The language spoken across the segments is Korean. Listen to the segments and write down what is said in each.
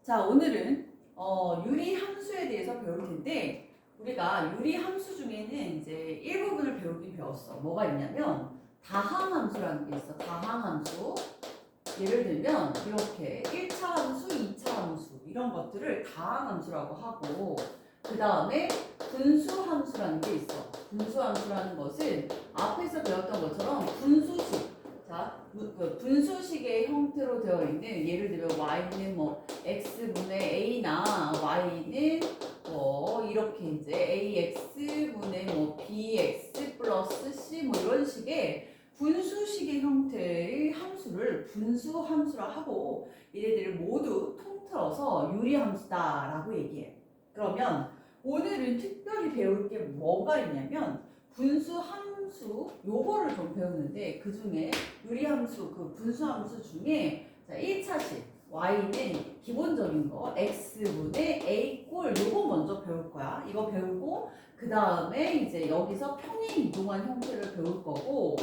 자, 오늘은 유리 함수에 대해서 배울 텐데 우리가 유리 함수 중에는 이제 일부분을 배우긴 배웠어. 뭐가 있냐면 다항 함수라는 게 있어. 다항 함수. 예를 들면 이렇게 1차 함수, 2차 함수 이런 것들을 다항 함수라고 하고 그 다음에 분수 함수라는 게 있어. 분수 함수라는 것은 앞에서 배웠던 것처럼 분수식. 자, 그 분수식의 형태로 되어 있는 예를 들면 y는 뭐 x분의 a나 y는 뭐 이렇게 이제 ax분의 뭐 bx 플러스 c 뭐 이런 식의 분수식의 형태의 함수를 분수함수라 하고 얘네들을 모두 통틀어서 유리함수다라고 얘기해. 그러면 오늘은 특별히 배울 게 뭐가 있냐면 분수함수 요거를 좀 배우는데 그 중에 유리함수 그 분수함수 중에 자 1차식 y는 기본적인 거 x분의 a 꼴 요거 먼저 배울 거야. 이거 배우고 그 다음에 이제 여기서 평행 이동한 형태를 배울 거고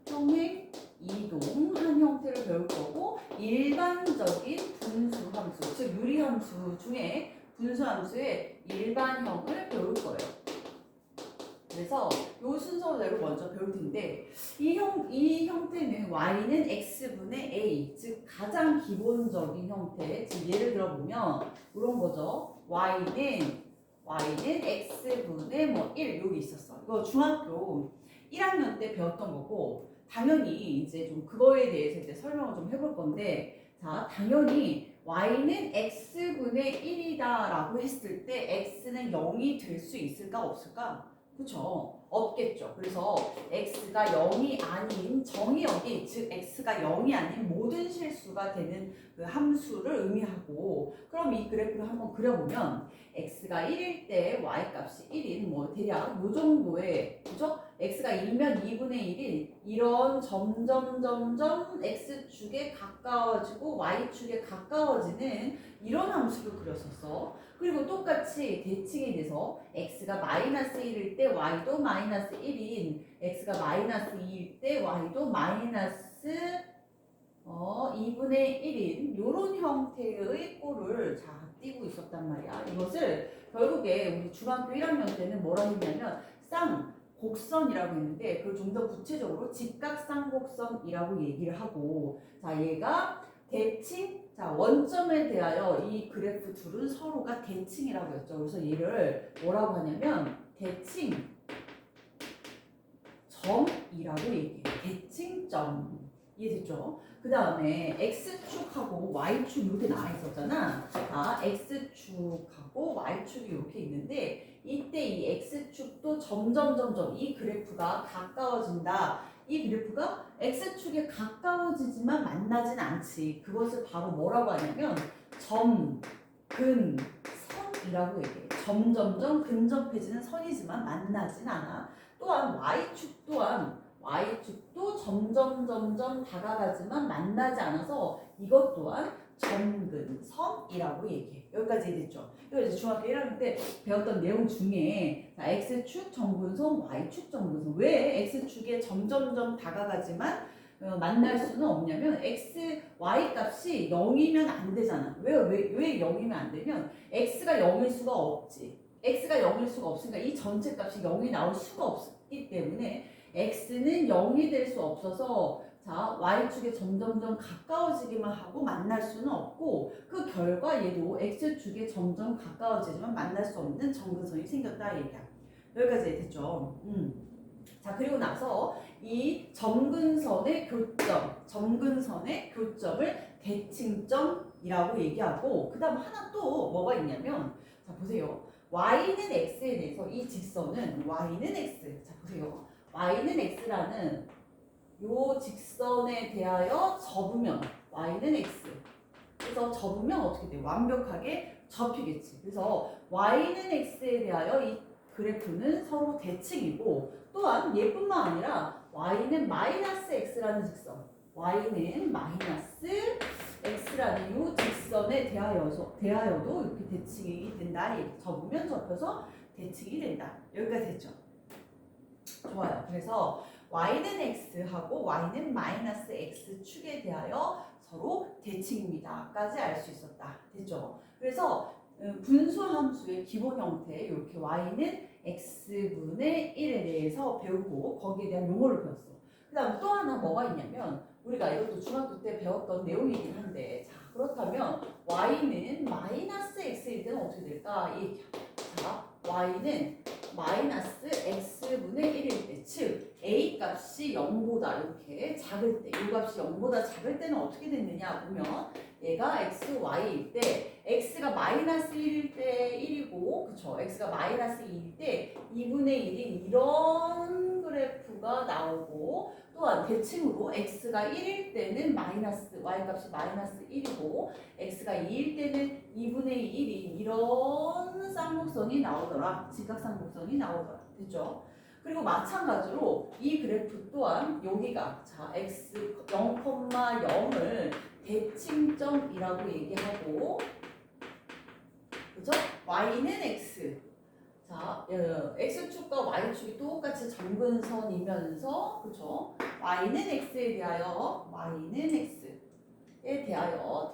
평행 이동한 형태를 배울 거고 일반적인 분수함수 즉 유리함수 중에 분수함수의 일반형을 배울 거예요. 그래서 이 순서대로 먼저 배울 텐데 이 형태는 y는 x분의 a 즉 가장 기본적인 형태 즉 예를 들어 보면 이런 거죠. y는 x분의 뭐 1 여기 있었어. 이거 중학교 1학년 때 배웠던 거고 당연히 이제 좀 그거에 대해서 이제 설명을 좀 해볼 건데 자 당연히 y는 x분의 1이다 라고 했을 때 x는 0이 될 수 있을까 없을까? 그쵸? 없겠죠. 그래서 x가 0이 아닌 정의역이 즉 x가 0이 아닌 모든 실수가 되는 그 함수를 의미하고 그럼 이 그래프를 한번 그려보면 x가 1일 때 y 값이 1인 뭐 대략 요 정도의 그죠? x가 2면 2분의 1인 이런 점점 x축에 가까워지고 y축에 가까워지는 이런 함수를 그렸었어. 그리고 똑같이 대칭이 돼서 x가 마이너스 1일 때 y도 마이너스 1인 x가 마이너스 2일 때 y도 마이너스 2분의 1인 이런 형태의 꼴을 자 띄고 있었단 말이야. 이것을 결국에 우리 중학교 1학년 때는 뭐라 했냐면 쌍곡선이라고 했는데 그걸 좀 더 구체적으로 직각쌍곡선이라고 얘기를 하고 자 얘가 대칭 자 원점에 대하여 이 그래프 둘은 서로가 대칭이라고 했죠. 그래서 얘를 뭐라고 하냐면 대칭 점이라고 얘기해요. 대칭점 이해됐죠? 그 다음에 x축하고 y축 이렇게 나와 있었잖아. 자, x축하고 y축이 이렇게 있는데 이때 이 x축도 점점 이 그래프가 가까워진다. 이 그래프가 x축에 가까워지지만 만나진 않지. 그것을 바로 뭐라고 하냐면 점근선이라고 얘기해. 점점 근접해지는 선이지만 만나진 않아. 또한 y축도 점점 다가가지만 만나지 않아서 이것 또한 점근선이라고 얘기해. 여기까지 됐죠? 이거 이제 중학교 1학년 때 배웠던 내용 중에 자, x축 점근선, y축 점근선. 왜 x축에 점점 다가가지만 만날 수는 없냐면 y 값이 0이면 안 되잖아. 왜 0이면 안 되면 x가 0일 수가 없지. x가 0일 수가 없으니까 이 전체 값이 0이 나올 수가 없기 때문에 x는 0이 될 수 없어서 자 y축에 점점 가까워지기만 하고 만날 수는 없고 그 결과 얘도 x축에 점점 가까워지지만 만날 수 없는 점근선이 생겼다 얘기야. 여기까지 됐죠? 자 그리고 나서 이 점근선의 교점을 대칭점이라고 얘기하고 그 다음 하나 또 뭐가 있냐면 자 보세요. y는 x에 대해서 이 직선은 y는 x 자 보세요. y는 x라는 요 직선에 대하여 접으면 y는 x 그래서 접으면 어떻게 돼? 완벽하게 접히겠지. 그래서 y는 x에 대하여 이 그래프는 서로 대칭이고 또한 얘뿐만 아니라 y는 마이너스 x라는 직선 y는 마이너스 x라는 이 직선에 대하여도 이렇게 대칭이 된다. 접으면 접혀서 대칭이 된다. 여기까지 됐죠? 좋아요. 그래서 y는 x하고 y는 마이너스 x축에 대하여 서로 대칭입니다.까지 알 수 있었다. 됐죠? 그래서 분수함수의 기본 형태 이렇게 y는 x분의 1에 대해서 배우고 거기에 대한 용어를 배웠어. 그 다음 또 하나 뭐가 있냐면 우리가 이것도 중학교 때 배웠던 내용이긴 한데 자 그렇다면 y는 마이너스 x일 때는 어떻게 될까? 이 얘기야. 자 y는 마이너스 x분의 1일 때, 즉 a 값이 0보다 이렇게 작을 때, 이 값이 0보다 작을 때는 어떻게 됐느냐 보면 얘가 x, y일 때 x가 마이너스 1일 때 1이고 그쵸? x가 마이너스 2일 때 2분의 1인 이런 그래프가 나오고 또한 대칭으로 x가 1일 때는 마이너스 y값이 마이너스 1이고 x가 2일 때는 2분의 1인 이런 쌍곡선이 나오더라. 직각쌍곡선이 나오더라. 됐죠? 그리고 마찬가지로 이 그래프 또한 여기가 자 x 0,0을 대칭점이라고 얘기하고 그죠? y는 x 자 x축과 y축이 똑같이 점근선이면서 그죠? y는 x에 대하여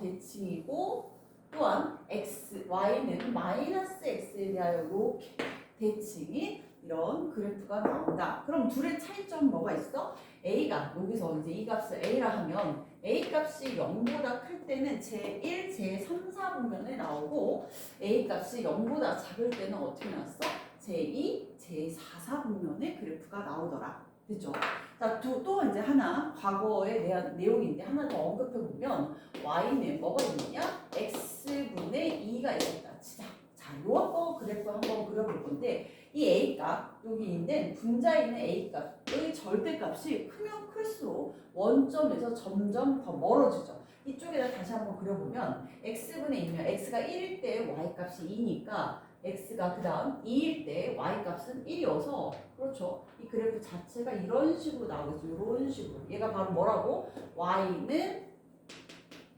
대칭이고 또한 y는 마이너스 x에 대하여 이렇게 대칭이 이런 그래프가 나온다. 그럼 둘의 차이점은 뭐가 있어? a가 여기서 이제 이 값을 a라 하면 a 값이 0보다 클 때는 제1, 제3, 4분면에 나오고 a 값이 0보다 작을 때는 어떻게 나왔어? 제2, 제4, 4분면에 그래프가 나오더라. 됐죠? 자, 또 이제 하나 과거에 대한 내용인데 하나 더 언급해 보면 y는 뭐가 있느냐? x분의 2가 있었다. 자, 요거 그래프 한번 그려볼 건데 이 a값 여기 있는 분자에 있는 a값의 절대값이 크면 클수록 원점에서 점점 더 멀어지죠. 이쪽에다 다시 한번 그려보면 x분의 2면 x가 1일 때 y값이 2니까 x가 그 다음 2일 때 y값은 1이어서 그렇죠. 이 그래프 자체가 이런 식으로 나오겠죠. 이런 식으로. 얘가 바로 뭐라고? y는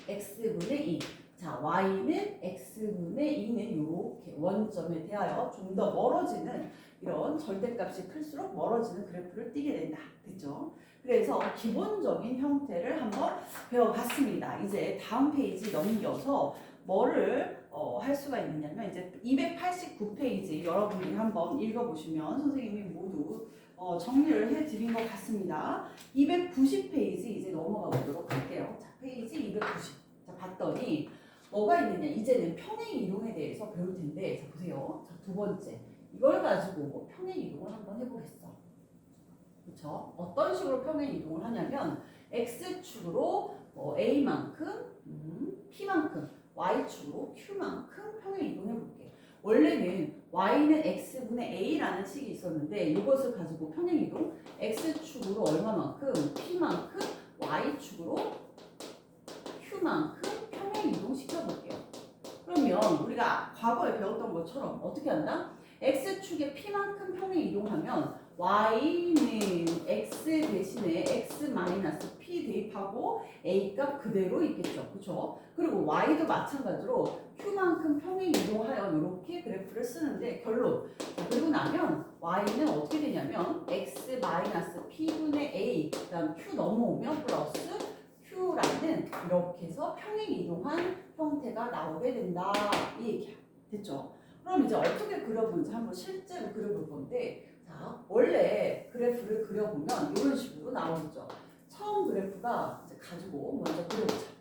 x분의 2. 자, y는 x분의 2는 이렇게 원점에 대하여 좀 더 멀어지는 이런 절대값이 클수록 멀어지는 그래프를 띠게 된다. 됐죠? 그래서 기본적인 형태를 한번 배워봤습니다. 이제 다음 페이지 넘겨서 뭐를 할 수가 있느냐면 이제 289페이지 여러분이 한번 읽어보시면 선생님이 모두 정리를 해드린 것 같습니다. 290페이지 이제 넘어가 보도록 할게요. 자, 페이지 290. 자, 봤더니 뭐가 있느냐? 이제는 평행 이동에 대해서 배울 텐데, 자 보세요. 자, 두 번째 이걸 가지고 평행 이동을 한번 해보겠어. 그렇죠? 어떤 식으로 평행 이동을 하냐면 x축으로 a만큼, p만큼, y축으로 q만큼 평행 이동해 볼게. 원래는 y는 x분의 a라는 식이 있었는데 이것을 가지고 평행 이동 x축으로 얼마만큼, p만큼, y축으로 q만큼 평행 이동 시켜볼게요. 그러면 우리가 과거에 배웠던 것처럼 어떻게 한다? x축에 p만큼 평행 이동하면 y는 x 대신에 x-p 대입하고 a 값 그대로 있겠죠. 그렇죠? 그리고 y도 마찬가지로 q만큼 평행 이동하여 이렇게 그래프를 쓰는데 결론. 자, 그리고 나면 y는 어떻게 되냐면 x-p분의 a 그다음 q 넘어오면 플러스 q라는 이렇게 해서 평행 이동한 형태가 나오게 된다. 이 얘기야. 됐죠? 그럼 이제 어떻게 그려보는지 한번 실제로 그려볼 건데 자, 원래 그래프를 그려보면 이런 식으로 나오죠. 처음 그래프가 이제 가지고 먼저 그려보자.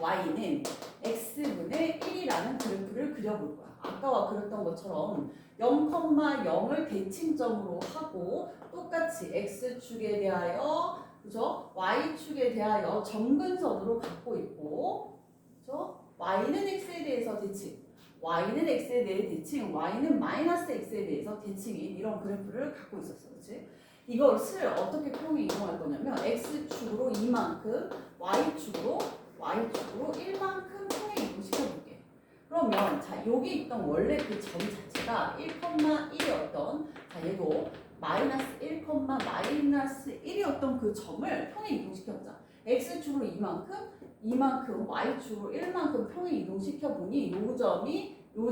y는 x분의 1이라는 그래프를 그려볼 거야. 아까와 그렸던 것처럼 0,0을 대칭점으로 하고 똑같이 x축에 대하여 그죠? y축에 대하여 점근선으로 갖고 있고 그죠? y는 x에 대해서 대칭 y는 x에 대해 대칭, y는 마이너스 x에 대해서 대칭인 이런 그래프를 갖고 있었어. 그렇지? 이것을 어떻게 평행 이동할 거냐면 x축으로 2만큼, y축으로 1만큼 평행 이동 시켜볼게. 그러면 자 여기 있던 원래 그 점 자체가 1,1이었던 자 얘도 마이너스 1, 마이너스 1이었던 그 점을 평행 이동시켜보자. x축으로 2만큼, y축으로 1만큼 평행 이동시켜보니 요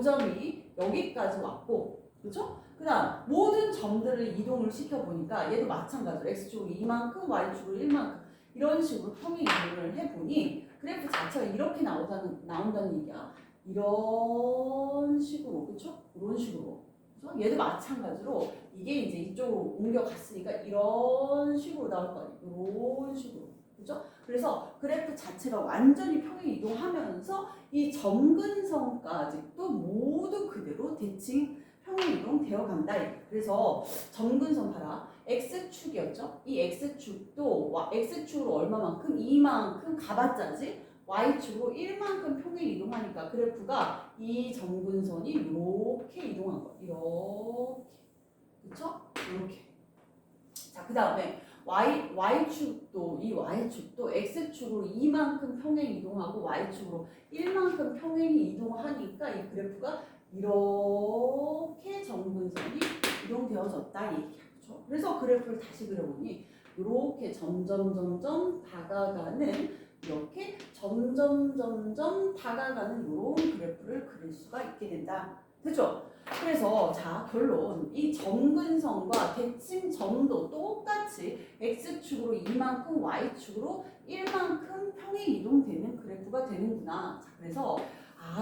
점이 여기까지 왔고 그렇죠? 그 다음 모든 점들을 이동을 시켜보니까 얘도 마찬가지로 x축으로 2만큼, y축으로 1만큼 이런 식으로 평행 이동을 해보니 그래프 자체가 이렇게 나온다는 얘기야. 이런 식으로, 그쵸? 이런 식으로. 그래서 얘도 마찬가지로 이게 이제 이쪽으로 옮겨갔으니까 이런 식으로 나올 거 아니에요. 이런 식으로. 그죠? 그래서 그래프 자체가 완전히 평행 이동하면서 이 점근선까지 또 모두 그대로 대칭 평행 이동되어 간다. 그래서 점근선 봐라. X축이었죠? 이 X축도 X축으로 얼마만큼? 이만큼 가봤자지? Y축으로 1만큼 평행 이동하니까 그래프가 이 점근선이 이렇게 이동한 거야. 이렇게. 그쵸? 이렇게. 자, 그 다음에 Y축도, 이 Y축도 X축으로 이만큼 평행 이동하고 Y축으로 1만큼 평행이 이동하니까 이 그래프가 이렇게 점근선이 이동되어졌다. 이 얘기야. 그렇죠? 그래서 그래프를 다시 그려보니 이렇게 점점 다가가는 이렇게 점점 다가가는 이런 그래프를 그릴 수가 있게 된다. 됐죠? 그래서 자 결론 이 점근선과 대칭점도 똑같이 X축으로 이만큼 Y축으로 1만큼 평행 이동되는 그래프가 되는구나. 자 그래서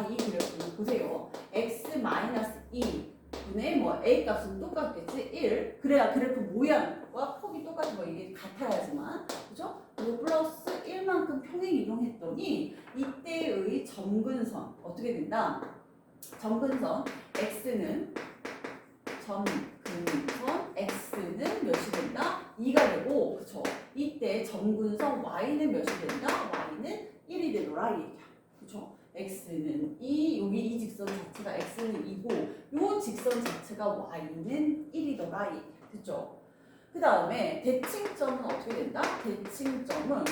이 그래프는 보세요. X-2 분의 뭐 A 값은 똑같겠지 1 그래야 그래프 모양과 폭이 똑같은 거 이게 같아야지만 그죠? 그리고 플러스 1만큼 평행 이동했더니 이때의 점근선 어떻게 된다? 점근선 X는 몇이 된다? 2가 되고 그쵸? 이때 점근선 Y는 몇이 된다? Y는 1이 되더라 이 얘기야. 그쵸? X는 2, 여기 이 직선 자체가 X는 2고 요 직선 자체가 Y는 1이더라 이 얘기야. 됐죠? 그 다음에 대칭점은 어떻게 된다? 대칭점은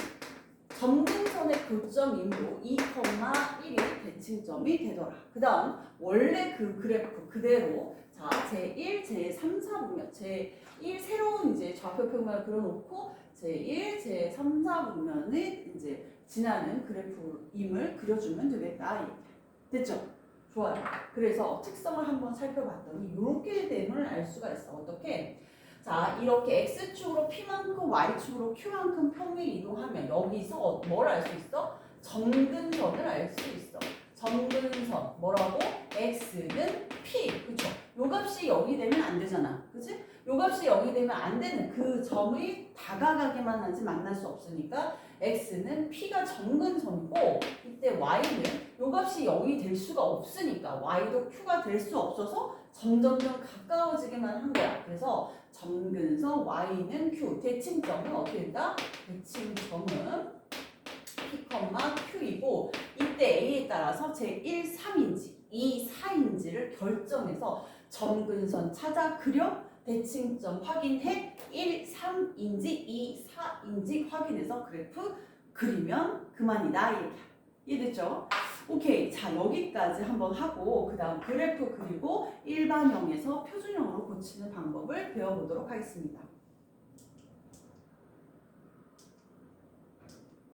점근선의 교점이므로 2,1이 대칭점이 되더라. 그 다음 원래 그 그래프 그대로 자 제1, 제3, 4분면 제1 새로운 이제 좌표 평면을 그려놓고 제1, 제3, 4분면에 이제 지나는 그래프임을 그려주면 되겠다. 됐죠? 좋아요. 그래서 특성을 한번 살펴봤더니 이렇게 됨을 알 수가 있어. 어떻게? 자 이렇게 X축으로 P만큼 Y축으로 Q만큼 평행 이동하면 여기서 뭘 알 수 있어? 점근선을 알 수 있어. 점근선 뭐라고? X는 P 그쵸? 요 값이 0이 되면 안 되잖아 그치? 요 값이 0이 되면 안 되는 그 점이 다가가기만 하지 만날 수 없으니까 X는 P가 점근선이고 이때 Y는 요 값이 0이 될 수가 없으니까 Y도 Q가 될 수 없어서 점점 가까워지기만 한 거야. 그래서 점근선 Y는 Q, 대칭점은 어떻게 된다? 대칭점은 P, Q이고 이때 A에 따라서 제1, 3인지, 2, 4인지를 결정해서 점근선 찾아 그려 대칭점 확인해 1, 3인지, 2, 4인지 확인해서 그래프 그리면 그만이다. 이렇게 이해됐죠? 오케이. 자 여기까지 한번 하고 그 다음 그래프 그리고 일반형에서 표준형으로 고치는 방법을 배워보도록 하겠습니다.